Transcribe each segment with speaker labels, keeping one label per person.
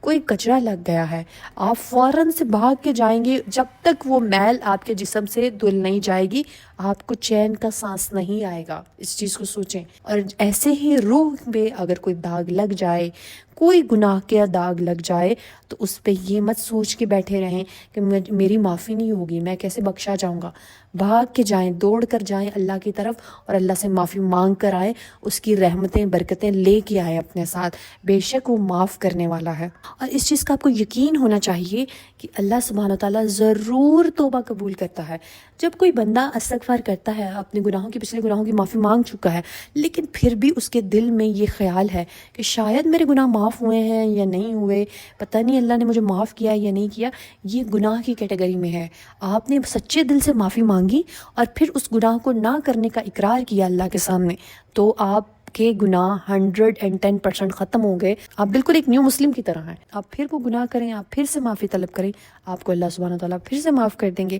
Speaker 1: کوئی کچرا لگ گیا ہے، آپ فوراً سے بھاگ کے جائیں گے، جب تک وہ میل آپ کے جسم سے دھل نہیں جائے گی آپ کو چین کا سانس نہیں آئے گا۔ اس چیز کو سوچیں۔ اور ایسے ہی روح میں اگر کوئی داغ لگ جائے، کوئی گناہ کا داغ لگ جائے، تو اس پہ یہ مت سوچ کے بیٹھے رہیں کہ میری معافی نہیں ہوگی، میں کیسے بخشا جاؤں گا۔ بھاگ کے جائیں، دوڑ کر جائیں اللہ کی طرف اور اللہ سے معافی مانگ کر آئیں، اس کی رحمتیں برکتیں لے کے آئیں اپنے ساتھ، بے شک وہ معاف کرنے والا ہے۔ اور اس چیز کا آپ کو یقین ہونا چاہیے کہ اللہ سبحانہ وتعالیٰ ضرور توبہ قبول کرتا ہے۔ جب کوئی بندہ استغفار کرتا ہے، اپنے گناہوں کی، پچھلے گناہوں کی معافی مانگ چکا ہے، لیکن پھر بھی اس کے دل میں یہ خیال ہے کہ شاید میرے گناہ معاف ہوئے ہیں یا نہیں ہوئے، پتہ نہیں اللہ نے مجھے معاف کیا یا نہیں کیا، یہ گناہ کی کیٹیگری میں ہے۔ آپ نے سچے دل سے معافی مانگی اور پھر اس گناہ کو نہ کرنے کا اقرار کیا اللہ کے سامنے، تو آپ کے گناہ 110% ختم ہو گئے۔ آپ بالکل ایک نیو مسلم کی طرح ہیں۔ آپ پھر وہ گناہ کریں، آپ پھر سے معافی طلب کریں، آپ کو اللہ سبحانہ وتعالیٰ پھر سے معاف کر دیں گے۔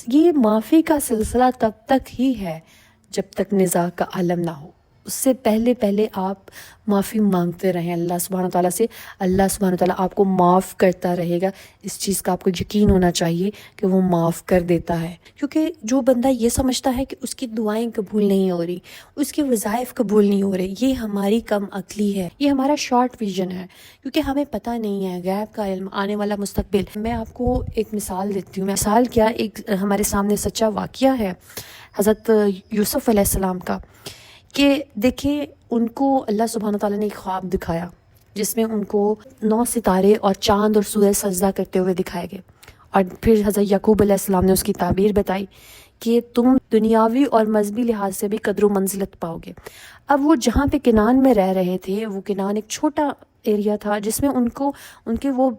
Speaker 1: یہ معافی کا سلسلہ تب تک ہی ہے جب تک نزاع کا عالم نہ ہو، اس سے پہلے آپ معافی مانگتے رہیں اللہ سبحانہ تعالیٰ سے۔ اللہ سبحانہ تعالیٰ آپ کو معاف کرتا رہے گا، اس چیز کا آپ کو یقین ہونا چاہیے کہ وہ معاف کر دیتا ہے۔ کیونکہ جو بندہ یہ سمجھتا ہے کہ اس کی دعائیں قبول نہیں ہو رہی، اس کے وظائف قبول نہیں ہو رہے، یہ ہماری کم عقلی ہے، یہ ہمارا شارٹ ویژن ہے، کیونکہ ہمیں پتہ نہیں ہے غیب کا علم، آنے والا مستقبل۔ میں آپ کو ایک مثال دیتی ہوں۔ مثال کیا، ایک ہمارے سامنے سچا واقعہ ہے حضرت یوسف علیہ السلام کا، کہ دیکھیں ان کو اللہ سبحانہ تعالیٰ نے ایک خواب دکھایا جس میں ان کو 9 ستارے اور چاند اور سورج سجدہ کرتے ہوئے دکھائے گئے، اور پھر حضرت یعقوب علیہ السلام نے اس کی تعبیر بتائی کہ تم دنیاوی اور مذہبی لحاظ سے بھی قدر و منزلت پاؤ گے۔ اب وہ جہاں پہ کنعان میں رہ رہے تھے، وہ کنعان ایک چھوٹا ایریا تھا جس میں ان کے وہ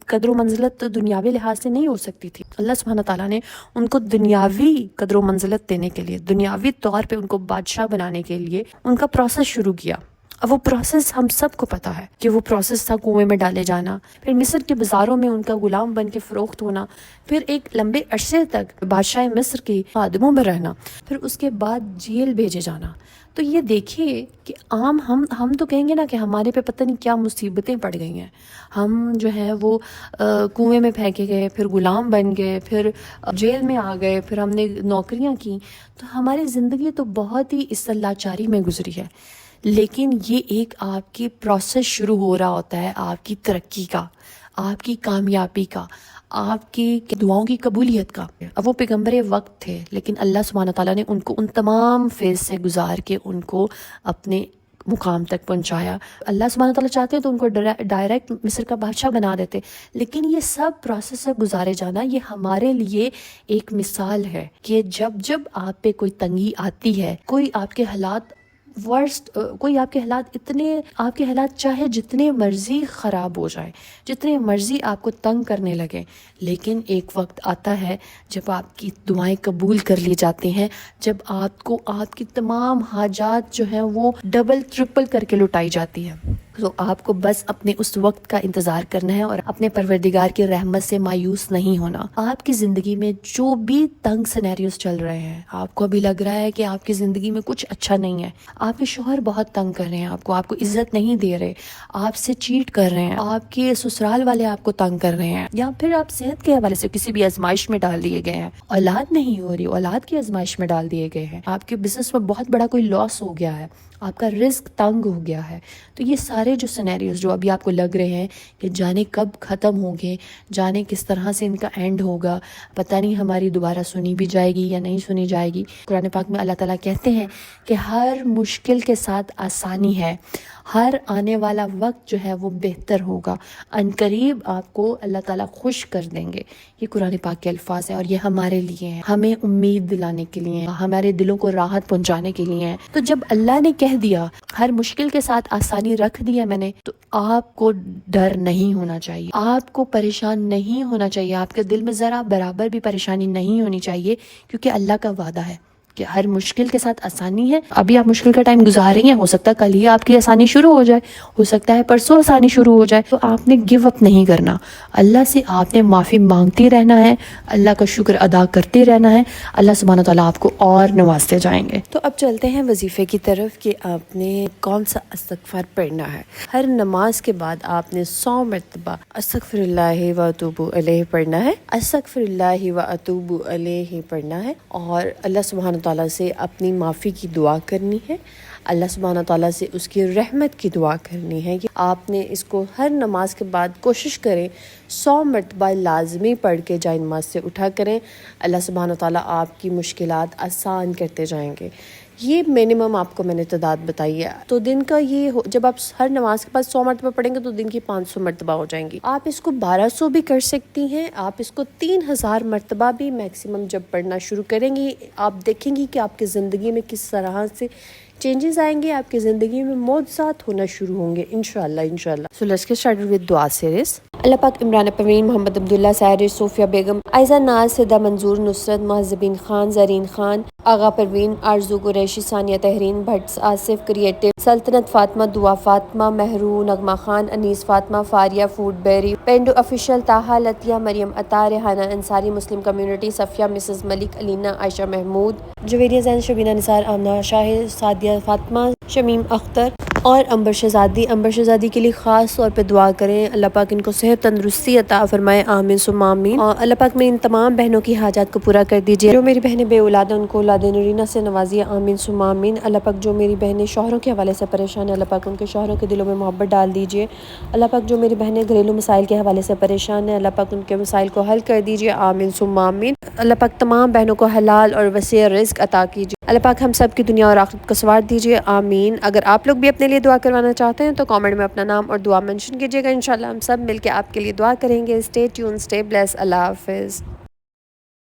Speaker 1: قدر و منزلت دنیاوی لحاظ سے نہیں ہو سکتی تھی۔ اللہ سبحانہ تعالیٰ نے ان کو دنیاوی قدر و منزلت دینے کے لیے، دنیاوی طور پہ ان کو بادشاہ بنانے کے لیے ان کا پروسیس شروع کیا۔ اب وہ پروسیس ہم سب کو پتہ ہے کہ وہ پروسیس تھا کنویں میں ڈالے جانا، پھر مصر کے بازاروں میں ان کا غلام بن کے فروخت ہونا، پھر ایک لمبے عرصے تک بادشاہ مصر کے خادموں میں رہنا، پھر اس کے بعد جیل بھیجے جانا۔ تو یہ دیکھیے کہ عام ہم تو کہیں گے نا کہ ہمارے پہ پتہ نہیں کیا مصیبتیں پڑ گئی ہیں، ہم جو ہے وہ کنویں میں پھینکے گئے، پھر غلام بن گئے، پھر جیل میں آ گئے، پھر ہم نے نوکریاں کی، تو ہماری زندگی تو بہت ہی اس لاچاری میں گزری ہے۔ لیکن یہ ایک آپ کی پروسیس شروع ہو رہا ہوتا ہے، آپ کی ترقی کا، آپ کی کامیابی کا، آپ کی دعاؤں کی قبولیت کا۔ اب وہ پیغمبر وقت تھے، لیکن اللہ سبحانہ تعالیٰ نے ان کو ان تمام فیز سے گزار کے ان کو اپنے مقام تک پہنچایا۔ اللہ سبحانہ تعالیٰ چاہتے ہیں تو ان کو ڈائریکٹ مصر کا بادشاہ بنا دیتے، لیکن یہ سب پروسیس سے گزارے جانا یہ ہمارے لیے ایک مثال ہے کہ جب آپ پہ کوئی تنگی آتی ہے، کوئی آپ کے حالات کوئی آپ کے حالات چاہے جتنے مرضی خراب ہو جائیں، جتنے مرضی آپ کو تنگ کرنے لگے، لیکن ایک وقت آتا ہے جب آپ کی دعائیں قبول کر لی جاتی ہیں، جب آپ کو آپ کی تمام حاجات جو ہیں وہ ڈبل ٹرپل کر کے لٹائی جاتی ہیں۔ تو آپ کو بس اپنے اس وقت کا انتظار کرنا ہے اور اپنے پروردگار کی رحمت سے مایوس نہیں ہونا۔ آپ کی زندگی میں جو بھی تنگ سینیریوز چل رہے ہیں، آپ کو ابھی لگ رہا ہے کہ آپ کی زندگی میں کچھ اچھا نہیں ہے، آپ کے شوہر بہت تنگ کر رہے ہیں، آپ کو عزت نہیں دے رہے، آپ سے چیٹ کر رہے ہیں، آپ کے سسرال والے آپ کو تنگ کر رہے ہیں، یا پھر آپ صحت کے حوالے سے کسی بھی آزمائش میں ڈال دیے گئے ہیں، اولاد نہیں ہو رہی، اولاد کی آزمائش میں ڈال دیے گئے ہیں، آپ کے بزنس میں بہت بڑا کوئی لاس ہو گیا ہے، آپ کا رزق تنگ ہو گیا ہے، تو یہ سارے جو سینیریوز جو ابھی آپ کو لگ رہے ہیں کہ جانے کب ختم ہوں گے، جانے کس طرح سے ان کا اینڈ ہوگا، پتہ نہیں ہماری دوبارہ سنی بھی جائے گی یا نہیں سنی جائے گی۔ قرآن پاک میں اللہ تعالیٰ کہتے ہیں کہ ہر مشکل کے ساتھ آسانی ہے، ہر آنے والا وقت جو ہے وہ بہتر ہوگا، عنقریب آپ کو اللہ تعالیٰ خوش کر دیں گے۔ یہ قرآن پاک کے الفاظ ہیں اور یہ ہمارے لیے ہیں، ہمیں امید دلانے کے لیے ہیں، ہمارے دلوں کو راحت پہنچانے کے لیے ہیں۔ تو جب اللہ نے کہہ دیا ہر مشکل کے ساتھ آسانی رکھ دیا میں نے، تو آپ کو ڈر نہیں ہونا چاہیے، آپ کو پریشان نہیں ہونا چاہیے، آپ کے دل میں ذرا برابر بھی پریشانی نہیں ہونی چاہیے، کیونکہ اللہ کا وعدہ ہے کہ ہر مشکل کے ساتھ آسانی ہے. ابھی آپ مشکل کا ٹائم گزار رہی ہیں، ہو سکتا ہے کل ہی آپ کی آسانی شروع ہو جائے، ہو سکتا ہے پرسوں آسانی شروع ہو جائے. تو آپ نے گیو اپ نہیں کرنا، اللہ سے آپ نے معافی مانگتے رہنا ہے، اللہ کا شکر ادا کرتے رہنا ہے. اللہ سبحانہ تعالیٰ آپ کو اور نوازتے جائیں گے. تو اب چلتے ہیں وظیفے کی طرف کہ آپ نے کون سا استغفار پڑھنا ہے. ہر نماز کے بعد آپ نے 100 مرتبہ استغفر اللہ و اتوب الیہ پڑھنا ہے، استغفر اللہ و اتوب الیہ پڑھنا ہے، اور اللہ سبحانہ تعالیٰ سے اپنی معافی کی دعا کرنی ہے. اللہ سبحانہ تعالیٰ سے اس کی رحمت کی دعا کرنی ہے. کہ آپ نے اس کو ہر نماز کے بعد کوشش کریں 100 مرتبہ لازمی پڑھ کے جائے نماز سے اٹھا کریں. اللہ سبحانہ تعالیٰ آپ کی مشکلات آسان کرتے جائیں گے. یہ منیمم آپ کو میں نے تعداد بتائی ہے. تو دن کا یہ جب آپ ہر نماز کے بعد 100 مرتبہ پڑھیں گے تو دن کی 500 مرتبہ ہو جائیں گی. آپ اس کو 1200 بھی کر سکتی ہیں، آپ اس کو 3000 مرتبہ بھی میکسیمم جب پڑھنا شروع کریں گی آپ دیکھیں گی کہ آپ کی زندگی میں کس طرح سے چینجز آئیں گے، آپ کی زندگی میں معجزات ہونا شروع ہوں گے انشاءاللہ. So let's get started with دعا سیریز. اللہ پاک عمران پروین، محمد عبداللہ، سائر، صوفیہ بیگم، عائزہ ناز، سدہ منظور، نصرت، مہذبین خان، زرین خان، آغا پروین، آرزو قریشی، ثانیہ تحرین، بھٹ آصف، کریٹو، سلطنت فاطمہ، دعا فاطمہ، مہرو، نغمہ خان، انیس فاطمہ، فاریہ، فوڈ بیری، پینڈو آفیشل، طاہا، لطیہ، مریم عطا، ریحانہ انصاری، مسلم کمیونٹی، صفیہ، مسز ملک، علینا، عائشہ محمود، جویریہ زین، شبینہ نثار، آمنہ شاہد، سعدیہ فاطمہ، شمیم اختر اور امبر شہزادی کے لیے خاص طور پہ دعا کریں. اللہ پاک ان کو صحت تندرستی عطا فرمائے، آمین ثم آمین. اور اللہ پاک میں ان تمام بہنوں کی حاجات کو پورا کر دیجیے. جو میری بہنیں بے اولاد ہیں ان کو اولاد نرینہ سے نوازیے، آمین ثم آمین. اللہ پاک جو میری بہنیں شوہروں کے حوالے سے پریشان ہیں، اللہ پاک ان کے شوہروں کے دلوں میں محبت ڈال دیجیے. اللہ پاک جو میری بہنیں گھریلو مسائل کے حوالے سے پریشان ہیں، اللہ پاک ان کے مسائل کو حل کر دیجیے، آمین ثم آمین. اللہ پاک تمام بہنوں کو حلال اور وسیع رزق عطا کیجیے. اللہ پاک ہم سب کی دنیا اور آخرت کو سنوار دیجیے، آمین. اگر آپ لوگ بھی اپنے لیے دعا کروانا چاہتے ہیں تو کامنٹ میں اپنا نام اور دعا منشن کیجیے گا. انشاءاللہ ہم سب مل کے آپ کے لیے دعا کریں گے. Stay tune, stay blessed. اللہ حافظ.